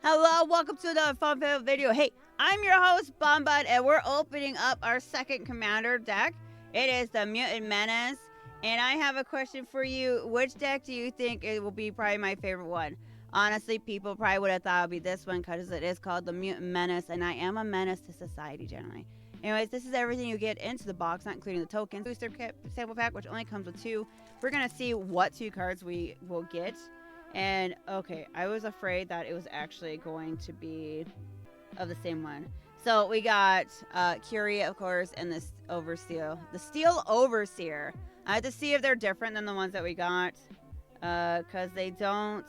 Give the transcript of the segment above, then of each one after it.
Hello, welcome to the fun video. Hey, I'm your host, BunBun, and we're opening up our second commander deck. It is the Mutant Menace, and I have a question for you. Which deck do you think it will be probably my favorite one? Honestly, people probably would have thought it would be this one because it is called the Mutant Menace, and I am a menace to society generally. Anyways, this is everything you get into the box, not including the tokens. Booster kit sample pack, which only comes with 2. We're going to see what 2 cards we will get. And, okay, I was afraid that it was actually going to be of the same one. So, we got Curie, of course, and this Overseer. The Steel Overseer. I have to see if they're different than the ones that we got. Because they don't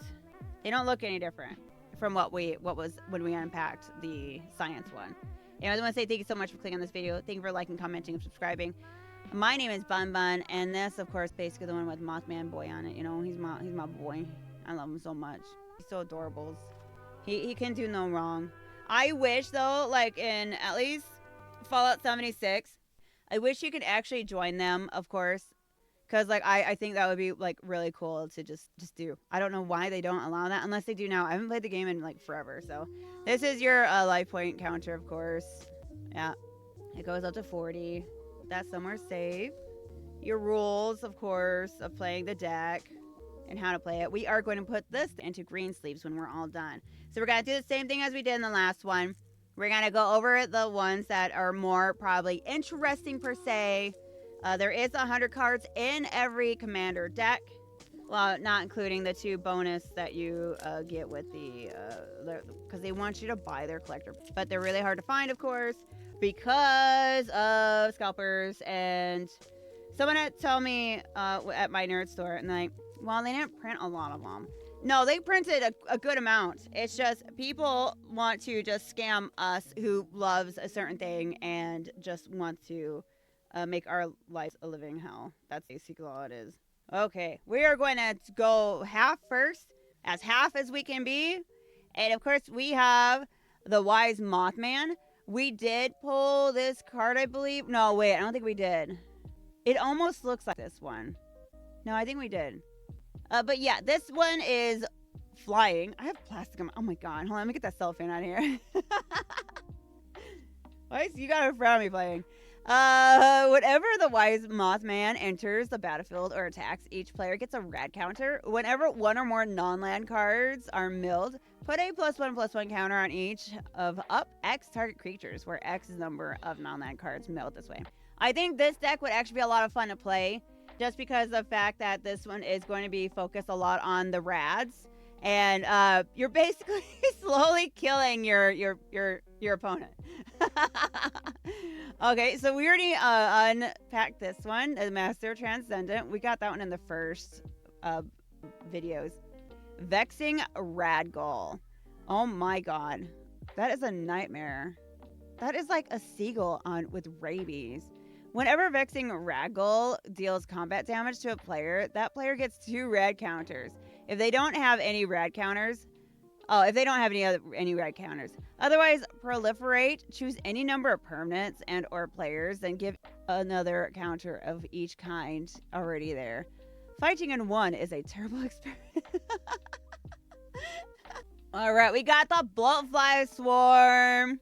look any different from what was when we unpacked the science one. Anyways, I want to say thank you so much for clicking on this video. Thank you for liking, commenting, and subscribing. My name is BunBun, and this, of course, basically the one with Mothman Boy on it. You know, he's my boy. I love him so much. He's so adorable. He can do no wrong. I wish, though, like in at least Fallout 76, I wish you could actually join them, of course. Because, like, I think that would be, like, really cool to just do. I don't know why they don't allow that, unless they do now. I haven't played the game in, like, forever. So, this is your life point counter, of course. Yeah. It goes up to 40. That's somewhere safe. Your rules, of course, of playing the deck and how to play it. We are going to put this into green sleeves when we're all done. So we're going to do the same thing as we did in the last one. We're going to go over the ones that are more probably interesting per se. There is 100 cards in every commander deck. Well, not including the 2 bonus that you get with because they want you to buy their collector. But they're really hard to find, of course, because of scalpers. And someone had told me at my nerd store, and like, well, they didn't print a lot of them. No, they printed a good amount. It's just people want to just scam us who loves a certain thing and just want to make our lives a living hell. That's basically all it is. Okay, we are going to go half first, as half as we can be. And of course, we have the Wise Mothman. We did pull this card, I believe. No, wait, I don't think we did. It almost looks like this one. No, I think we did. But yeah, this one is flying. I have plastic on my... Oh my god. Hold on, let me get that cellophane out of here. Why? You got in front of me playing. Whenever the Wise Mothman enters the battlefield or attacks, each player gets a rad counter. Whenever 1 or more non-land cards are milled, put a +1/+1 counter on each of up X target creatures, where X is the number of non-land cards milled this way. I think this deck would actually be a lot of fun to play, just because of the fact that this one is going to be focused a lot on the rads. And you're basically slowly killing your opponent. Okay, so we already unpacked this one, the Master Transcendent. We got that one in the first videos. Vexing Radgull. Oh my god. That is a nightmare. That is like a seagull with rabies. Whenever Vexing Radgull deals combat damage to a player, that player gets 2 rad counters. If they don't have any rad counters, any rad counters. Otherwise, proliferate, choose any number of permanents and or players, then give another counter of each kind already there. Fighting in 1 is a terrible experience. Alright, we got the Bloatfly Swarm.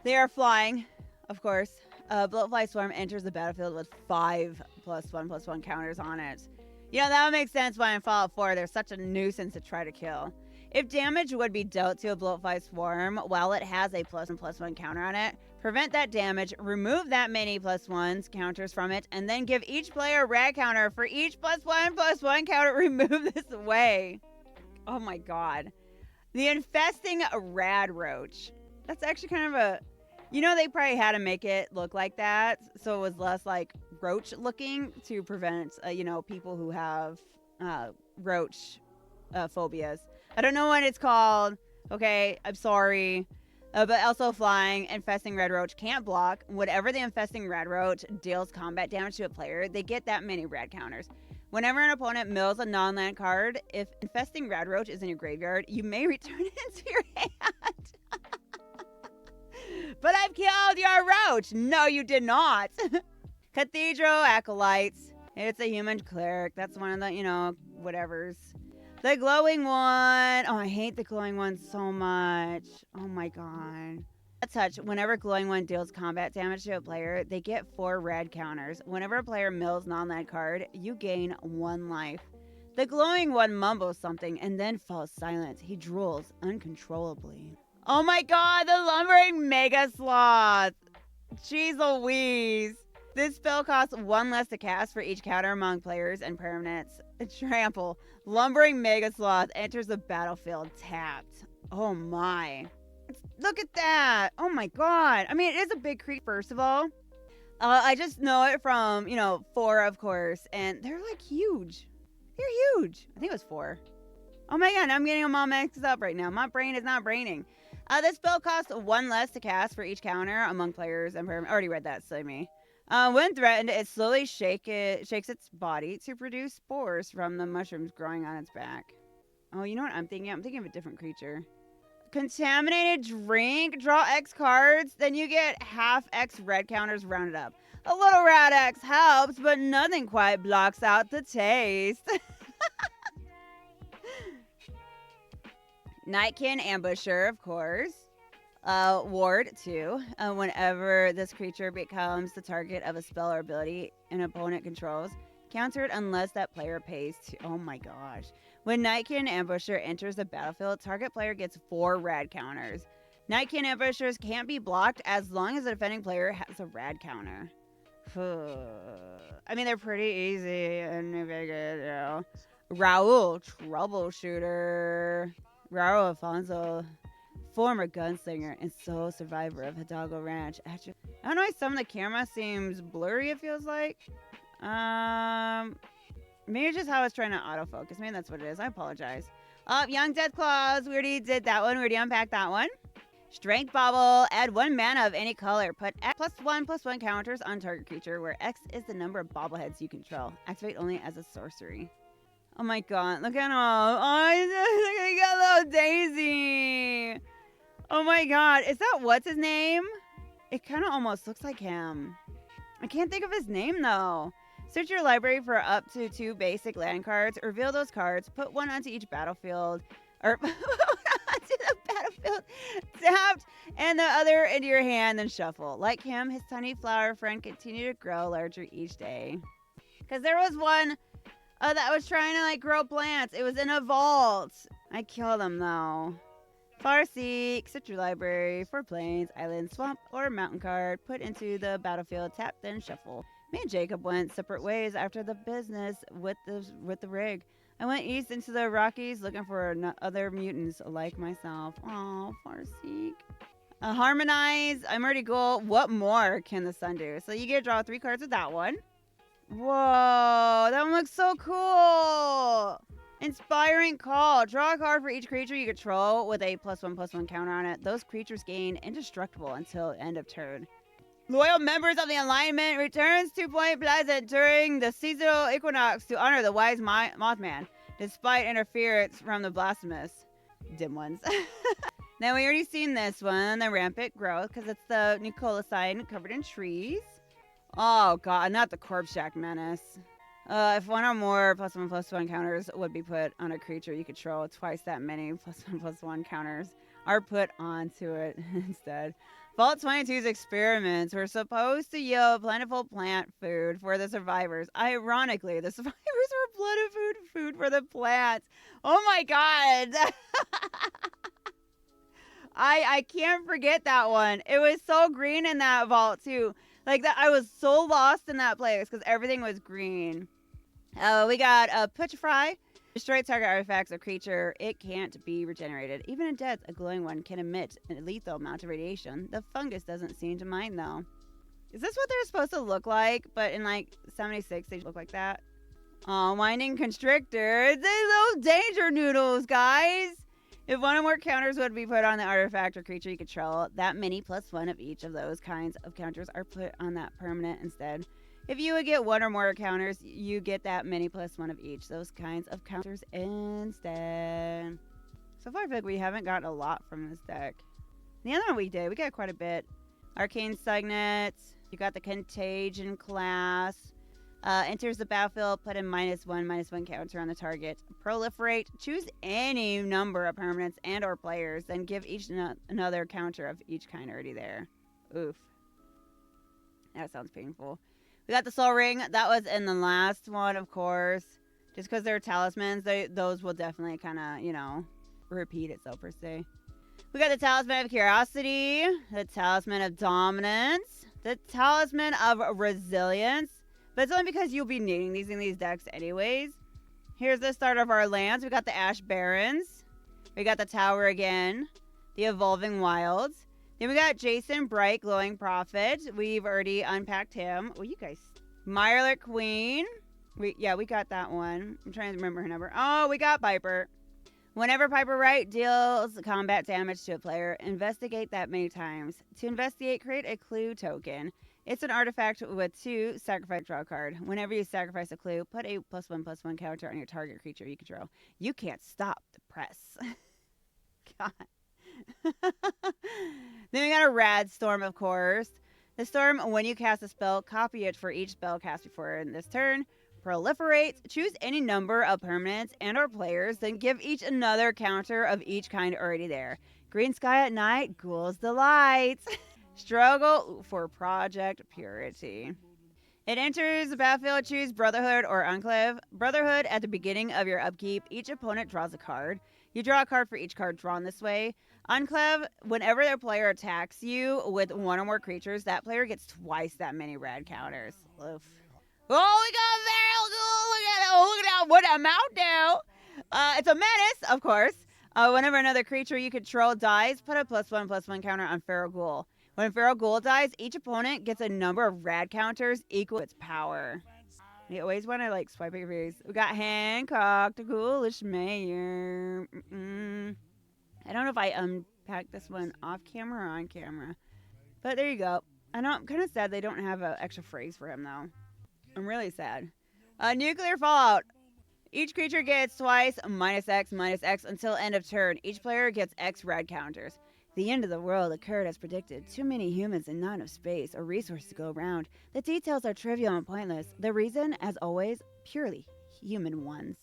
They are flying, of course. Bloatfly Swarm enters the battlefield with 5 +1/+1 counters on it. You know, that would make sense why in Fallout 4 they're such a nuisance to try to kill. If damage would be dealt to a Bloatfly Swarm while it has a +1/+1 counter on it, prevent that damage, remove that many +1s counters from it, and then give each player a rad counter for each +1/+1 counter removed this way. Oh my god. The Infesting Rad Roach. That's actually kind of a... You know, they probably had to make it look like that, so it was less like roach looking to prevent, you know, people who have roach phobias. I don't know what it's called. Okay, I'm sorry. But also flying, Infesting Red Roach can't block. Whatever the Infesting Red Roach deals combat damage to a player, they get that many rad counters. Whenever an opponent mills a non-land card, if Infesting Red Roach is in your graveyard, you may return it into your hand. But I've killed your roach! No, you did not! Cathedral Acolytes. It's a human cleric. That's one of the, you know, whatevers. The glowing one. Oh, I hate the glowing one so much. Oh my god. A touch. Whenever glowing one deals combat damage to a player, they get 4 red counters. Whenever a player mills non-land card, you gain 1 life. The glowing one mumbles something and then falls silent. He drools uncontrollably. Oh my god, the lumbering mega sloth. Jeez Louise. This spell costs 1 less to cast for each counter among players and permanents. Trample. Lumbering Mega Sloth enters the battlefield tapped. Oh my. Look at that. Oh my god. I mean, it is a big creature, first of all. I just know it from, 4, of course. And they're like huge. They're huge. I think it was 4. Oh my god, I'm getting them all mixed up right now. My brain is not braining. This spell costs 1 less to cast for each counter among players and permanents. Already read that, silly me. When threatened, it slowly shakes its body to produce spores from the mushrooms growing on its back. Oh, you know what I'm thinking? I'm thinking of a different creature. Contaminated drink. Draw X cards, then you get half X red counters rounded up. A little rat X helps, but nothing quite blocks out the taste. Nightkin Ambusher, of course. Ward 2. Whenever this creature becomes the target of a spell or ability an opponent controls, counter it unless that player pays to. Oh my gosh. When Nightkin Ambusher enters the battlefield, target player gets 4 rad counters. Nightkin Ambushers can't be blocked as long as the defending player has a rad counter. I mean, they're pretty easy and good, Raul, Troubleshooter. Raul Alfonso, former gunslinger and sole survivor of Hidalgo Ranch. I don't know why some of the camera seems blurry, it feels like. Maybe it's just how it's trying to autofocus. Maybe that's what it is. I apologize. Young Death Claws. We already did that one. We already unpacked that one. Strength Bauble. Add 1 mana of any color. Put X +1/+1 counters on target creature, where X is the number of bobbleheads you control. Activate only as a sorcery. Oh my god. Look at all. Oh, look at little Daisy. Oh my god. Is that what's his name? It kind of almost looks like him. I can't think of his name though. Search your library for up to 2 basic land cards. Reveal those cards. Put 1 onto each battlefield. Or put 1 onto the battlefield. Tapped. And the other into your hand. Then shuffle. Like him, his tiny flower friend continued to grow larger each day. Because there was one that was trying to grow plants. It was in a vault. I killed him though. Farseek, search your library for plains, island, swamp, or mountain card. Put into the battlefield, tap, then shuffle. Me and Jacob went separate ways after the business with the rig. I went east into the Rockies looking for other mutants like myself. Oh, Farseek. Harmonize. I'm already goal. What more can the sun do? So you get to draw 3 cards with that one. Whoa, that one looks so cool. Inspiring Call. Draw a card for each creature you control with a +1/+1 counter on it. Those creatures gain indestructible until end of turn. Loyal members of the alignment returns to Point Pleasant during the seasonal equinox to honor the wise Mothman, despite interference from the blasphemous dim ones. Now we already seen this one, the rampant growth, because it's the Nicolasine covered in trees. Oh god, not the Corpse Shack Menace. If 1 or more +1/+1 counters would be put on a creature you control, twice that many +1/+1 counters are put onto it instead. Vault 22's experiments were supposed to yield plentiful plant food for the survivors. Ironically, the survivors were plentiful food for the plants. Oh my god! I can't forget that one. It was so green in that vault too. Like that, I was so lost in that place because everything was green. We got a Petrify. Destroy target artifacts or creature. It can't be regenerated. Even in death, a glowing one can emit a lethal amount of radiation. The fungus doesn't seem to mind though. Is this what they're supposed to look like? But in 76, they look like that. Oh, Winding Constrictor. They little danger noodles, guys. If 1 or more counters would be put on the artifact or creature you control, that many +1 of each of those kinds of counters are put on that permanent instead. If you would get 1 or more counters, you get that many +1 of each. Those kinds of counters instead. So far, I feel like we haven't gotten a lot from this deck. The other one we did, we got quite a bit. Arcane Signet. You got the Contagion class. Enters the battlefield, put a -1/-1 counter on the target. Proliferate, choose any number of permanents and or players, then give each another counter of each kind already there. Oof. That sounds painful. We got the Soul Ring. That was in the last one, of course. Just because they're talismans, those will definitely kind of, you know, repeat itself per se. We got the Talisman of Curiosity, the Talisman of Dominance, the Talisman of Resilience. But it's only because you'll be needing these in these decks anyways. Here's the start of our lands. We got the Ash Barrens. We got the Tower again. The Evolving Wilds. Then we got Jason Bright, Glowing Prophet. We've already unpacked him. Well, you guys. Mirelurk Queen. We got that one. I'm trying to remember her number. Oh, we got Piper. Whenever Piper Wright deals combat damage to a player, investigate that many times. To investigate, create a clue token. It's an artifact with 2, sacrifice, draw a card. Whenever you sacrifice a clue, put a +1/+1 counter on your target creature you control. You can't stop the press. God. Then we got a Rad Storm, of course. The storm, when you cast a spell, copy it for each spell cast before in this turn. Proliferate, choose any number of permanents and or players, then give each another counter of each kind already there. Green Sky at Night, Ghoul's Delight. Struggle for Project Purity. It enters the battlefield, choose Brotherhood or Enclave. Brotherhood, at the beginning of your upkeep, each opponent draws a card. You draw a card for each card drawn this way. Enclave, whenever their player attacks you with one or more creatures, that player gets twice that many rad counters. Oof. Oh, we got Feral Ghoul! Look at that! What a mount now! It's a Menace, of course. Whenever another creature you control dies, put a +1/+1 counter on Feral Ghoul. When Feral Ghoul dies, each opponent gets a number of rad counters equal to its power. You always want to, like, swipe at your face. We got Hancock, the Ghoulish Mayor. I don't know if I unpacked this one off camera or on camera. But there you go. I know I'm kind of sad they don't have an extra phrase for him, though. I'm really sad. Nuclear Fallout. Each creature gets twice -X until end of turn. Each player gets X rad counters. The end of the world occurred as predicted. Too many humans and not enough space or resources to go around. The details are trivial and pointless. The reason, as always, purely human ones.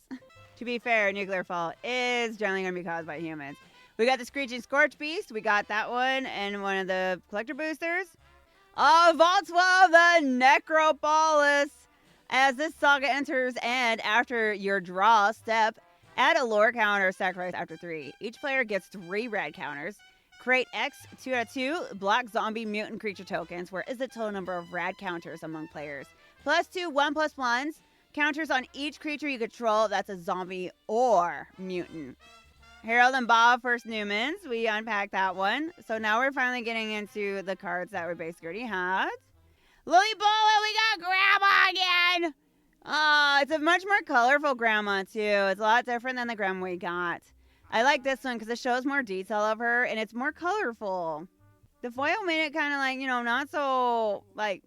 To be fair, nuclear fallout is generally going to be caused by humans. We got the Screeching Scorch Beast. We got that one and one of the collector boosters. Vault 12, the Necropolis. As this saga enters and after your draw step, add a lore counter sacrifice after 3. Each player gets 3 rad counters. Create X 2/2 block zombie mutant creature tokens, where is the total number of rad counters among players. +2 1/+1s. Counters on each creature you control that's a zombie or mutant. Harold and Bob First Newmans. We unpacked that one. So now we're finally getting into the cards that we basically already had. Lily Boa, we got Grandma again. It's a much more colorful Grandma too. It's a lot different than the Grandma we got. I like this one because it shows more detail of her and it's more colorful. The foil made it kind of like, you know, not so, like,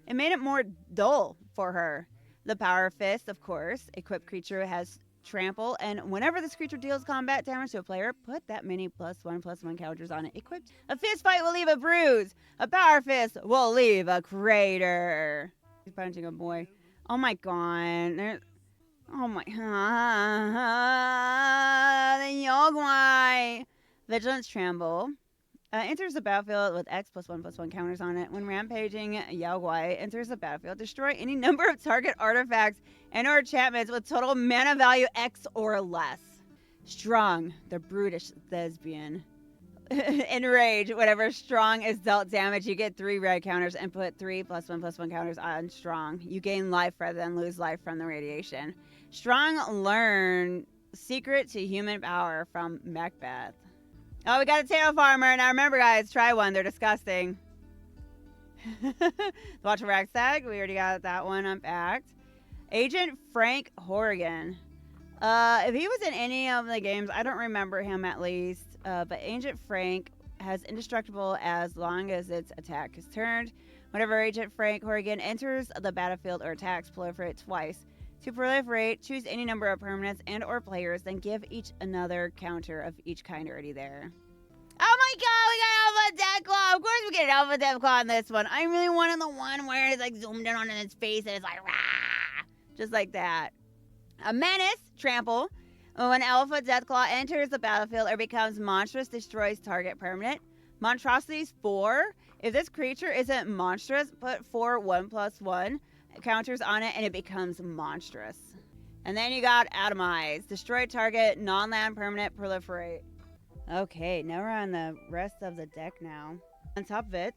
it made it more dull for her. The Power Fist, of course. Equipped creature has trample, and whenever this creature deals combat damage to a player, put that many +1/+1 counters on it. Equipped. A fist fight will leave a bruise. A power fist will leave a crater. He's punching a boy. Oh my god. Oh my. The Yogwai. Vigilance Trample. Enters the battlefield with X +1/+1 counters on it. When rampaging, Yaogwai enters the battlefield. Destroy any number of target artifacts and or enchantments with total mana value X or less. Strong, the brutish thespian. Enrage, whenever Strong is dealt damage, you get 3 red counters and put 3 +1/+1 counters on Strong. You gain life rather than lose life from the radiation. Strong learn secret to human power from Macbeth. Oh, we got a tail farmer. Now remember, guys, try one. They're disgusting. Watch for Rackstag. We already got that one unpacked. Agent Frank Horrigan. If he was in any of the games, I don't remember him at least. But Agent Frank has indestructible as long as its attack is turned. Whenever Agent Frank Horrigan enters the battlefield or attacks, proliferate twice. To proliferate, choose any number of permanents and or players, then give each another counter of each kind already there. Oh my god, we got Alpha Deathclaw! Of course we get an Alpha Deathclaw on this one. I really wanted the one where it's like zoomed in on its face and it's like, rah! Just like that. A Menace, trample. When Alpha Deathclaw enters the battlefield or becomes monstrous, destroys target permanent. Monstrosity's 4. If this creature isn't monstrous, put 4 1/1 counters on it and it becomes monstrous. And then you got Atomize. Destroy target, non-land permanent, proliferate. Okay, now we're on the rest of the deck now. On top of it,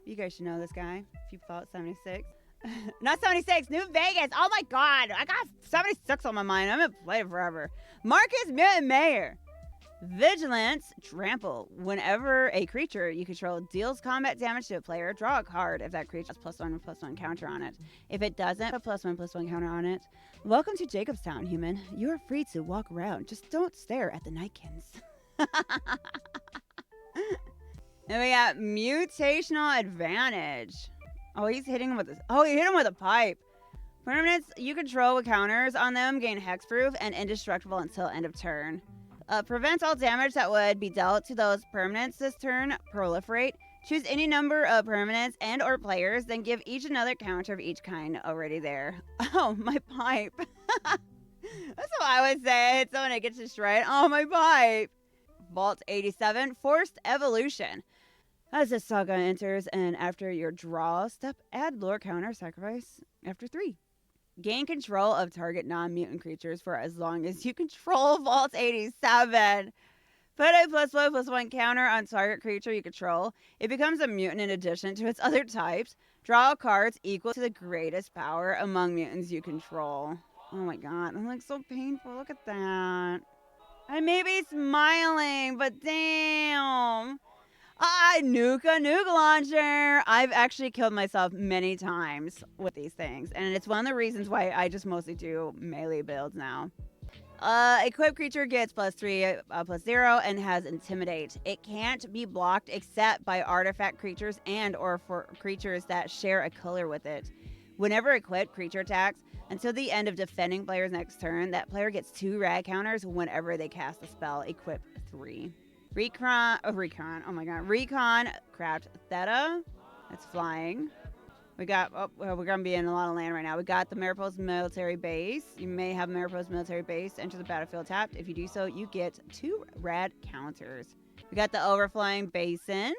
you guys should know this guy. If you fought 76. Not 76, New Vegas. Oh my god, I got 76 on my mind. I'm gonna play it forever. Marcus Mutant Mayor. Vigilance, trample. Whenever a creature you control deals combat damage to a player, draw a card if that creature has +1/+1 counter on it. If it doesn't, put +1/+1 counter on it. Welcome to Jacobstown, human. You are free to walk around. Just don't stare at the Nightkins. Then we got Mutational Advantage. Oh, he's hitting him with this. Oh, he hit him with a pipe. Permanents you control with counters on them gain hexproof and indestructible until end of turn. Prevents all damage that would be dealt to those permanents this turn. Proliferate. Choose any number of permanents and or players, then give each another counter of each kind already there. Oh, my pipe. That's what I would say. It's someone that gets destroyed. Oh, my pipe. Vault 87. Forced Evolution. As this saga enters and after your draw step, add lore counter sacrifice after 3. Gain control of target non-mutant creatures for as long as you control Vault 87. Put a +1/+1 counter on target creature you control. It becomes a mutant in addition to its other types. Draw cards equal to the greatest power among mutants you control. Oh my god, that looks so painful. Look at that. I may be smiling, but damn. Nuke launcher. I've actually killed myself many times with these things, and it's one of the reasons why I just mostly do melee builds now. Equipped creature gets +3, +0, and has Intimidate. It can't be blocked except by artifact creatures and or for creatures that share a color with it. Whenever equipped creature attacks, until the end of defending player's next turn, that player gets 2 rad counters whenever they cast a spell. Equip 3. Recon, craft Theta. That's flying. We got, we're going to be in a lot of land right now. We got the Mariposa Military Base. You may have Mariposa Military Base enter the battlefield tapped. If you do so, you get 2 rad counters. We got the Overflowing Basin.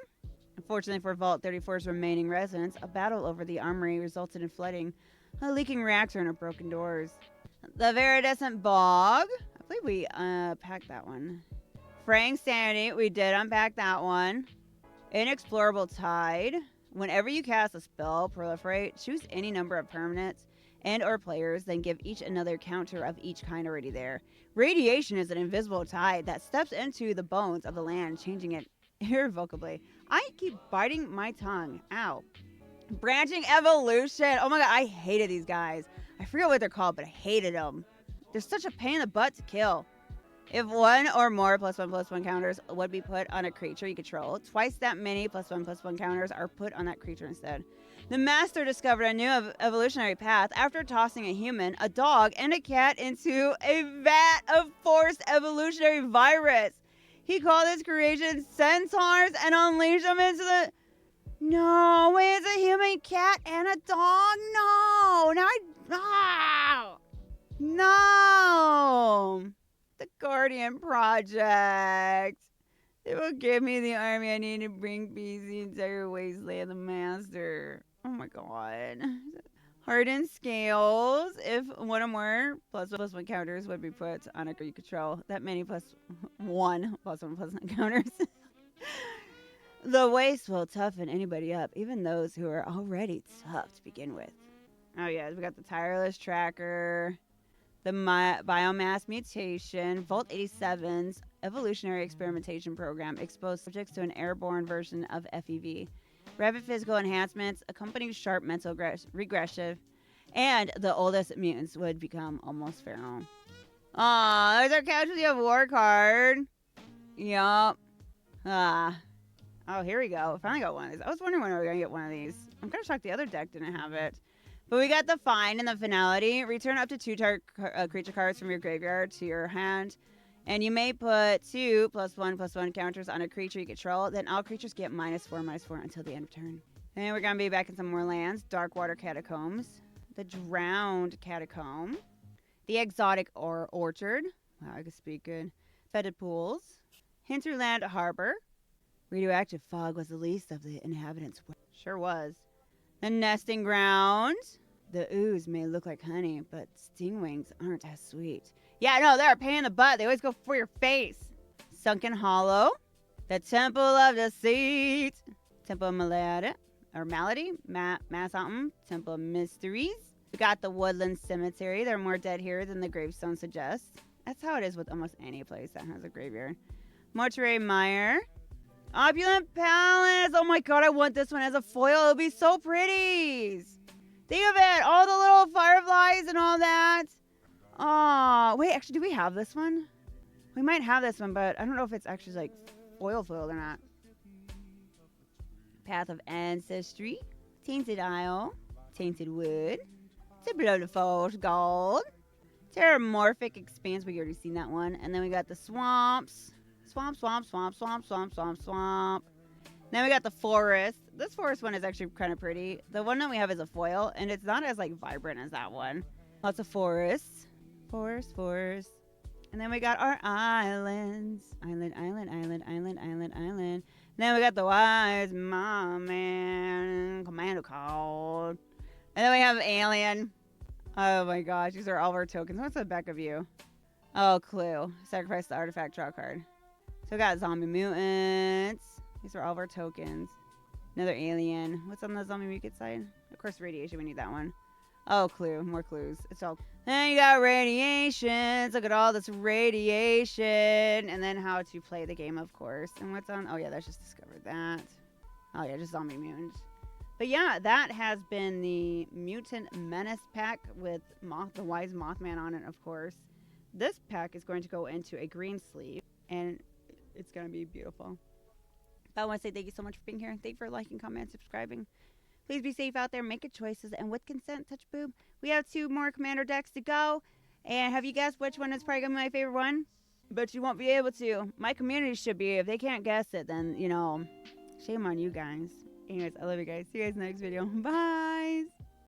Unfortunately for Vault 34's remaining residents, a battle over the armory resulted in flooding, a leaking reactor, and broken doors. The Viridescent Bog. I believe we packed that one. Fraying Sanity, we did unpack that one. Inexplorable Tide. Whenever you cast a spell, proliferate, choose any number of permanents and or players, then give each another counter of each kind already there. Radiation is an invisible tide that steps into the bones of the land, changing it irrevocably. I keep biting my tongue. Ow. Branching Evolution. Oh my god, I hated these guys. I forget what they're called, but I hated them. They're such a pain in the butt to kill. If 1 or more +1/+1 counters would be put on a creature you control, twice that many +1/+1 counters are put on that creature instead. The master discovered a new evolutionary path after tossing a human, a dog, and a cat into a vat of forced evolutionary virus. He called his creation centaurs and unleashed them into the... No, wait, it's a human, cat, and a dog? No, no. The Guardian Project. It will give me the army I need to bring peace the entire wasteland. The master. Oh my god. Hardened Scales. If 1 or more +1/+1 counters would be put on a creature you control, that many +1/+1 counters. The waste will toughen anybody up, even those who are already tough to begin with. Oh yeah, we got the Tireless Tracker. The Biomass Mutation, Vault 87's Evolutionary Experimentation Program exposed subjects to an airborne version of FEV. Rapid physical enhancements, accompanying sharp mental regression, and the oldest mutants would become almost feral. Aw, there's our Casualty of War card. Yup. Oh, here we go. Finally got one of these. I was wondering when we were going to get one of these. I'm kind of shocked the other deck didn't have it. But we got the Find and the Finality. Return up to 2 target creature cards from your graveyard to your hand. And you may put 2 +1/+1 counters on a creature you control. Then all creatures get -4/-4 until the end of turn. And we're going to be back in some more lands. Darkwater Catacombs. the Drowned Catacomb, the Exotic Orchard. Wow, I can speak good. Fetid Pools, Hinterland Harbor. Radioactive fog was the least of the inhabitants. Sure was. The Nesting Ground. The ooze may look like honey, but stingwings aren't as sweet. Yeah, no, they're a pain in the butt. They always go for your face. Sunken Hollow. The Temple of Deceit. Temple of Malady. Something. Temple of Mysteries. We got the Woodland Cemetery. There are more dead here than the gravestone suggests. That's how it is with almost any place that has a graveyard. Mortuary Mire. Opulent Palace. Oh my god, I want this one as a foil. It'll be so pretty. Think of it. All the little fireflies and all that. Oh, wait, actually, do we have this one? We might have this one, but I don't know if it's actually like foiled or not. Path of Ancestry. Tainted Isle. Tainted Wood. Temple of the False Gold. Terramorphic Expanse. We already seen that one. And then we got the Swamps. Swamp. Then we got the Forest. This forest one is actually kind of pretty. The one that we have is a foil, and it's not as like vibrant as that one. Lots of forests. Forest. And then we got our islands. Island. And then we got the Wise Mom and Commando Call. And then we have Alien. Oh my gosh, these are all of our tokens. What's the back of you? Oh, Clue. Sacrifice the artifact, draw a card. So we got Zombie Mutants. These are all of our tokens. Another Alien. What's on the Zombie Mutant side? Of course, Radiation. We need that one. Oh, Clue. More clues. It's all. Then you got Radiations. Look at all this radiation. And then how to play the game, of course. And what's on? Oh, yeah, that's just discovered that. Oh, yeah, just Zombie Mutants. But yeah, that has been the Mutant Menace pack with the Wise Mothman on it, of course. This pack is going to go into a green sleeve, and it's going to be beautiful. But I want to say thank you so much for being here. Thank you for liking, commenting, subscribing. Please be safe out there, make good choices, and with consent, touch boob. We have 2 more Commander decks to go. And have you guessed which one is probably going to be my favorite one? But you won't be able to. My community should be. If they can't guess it, then, you know, shame on you guys. Anyways, I love you guys. See you guys next video. Bye.